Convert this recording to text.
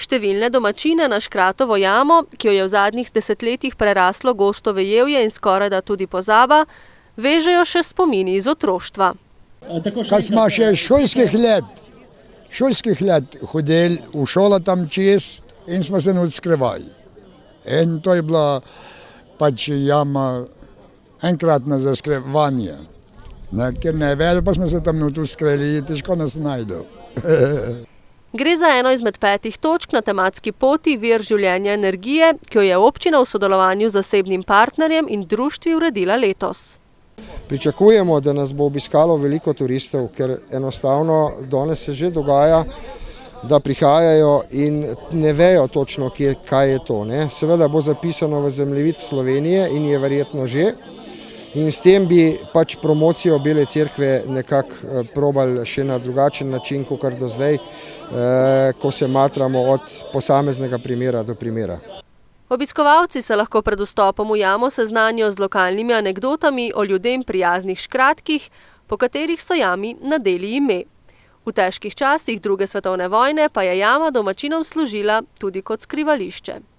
Številne domačine na Škratovo jamo, ki jo je v zadnjih desetletjih preraslo gosto vejevje in skorajda tudi pozaba, vežejo še spomini iz otroštva. Kad smo še šolskih let hodili v šolo tam čez in smo se odskrivali. In to je bila pač jama enkratna za skrivanje. Ker ne vedo, pa smo se tam tu skrili, težko nas najdu. Gre za eno izmed 5 točk na tematski poti Vir življenja energije, ki jo je občina v sodelovanju z zasebnim partnerjem in društvi uredila letos. Pričakujemo, da nas bo obiskalo veliko turistov, ker enostavno danes se že dogaja, da prihajajo in ne vejo točno, kaj je to. Seveda bo zapisano v zemljevid Slovenije in je verjetno že. In s tem bi pač promocijo Bele cerkve nekako probali še na drugačen način, kot do zdaj, ko se matramo od posameznega primera do primera. Obiskovalci se lahko pred vstopom v jamo seznanijo z lokalnimi anekdotami o ljudem prijaznih škratkih, po katerih so jami nadeli ime. V težkih časih 2. svetovne vojne pa je jama domačinom služila tudi kot skrivališče.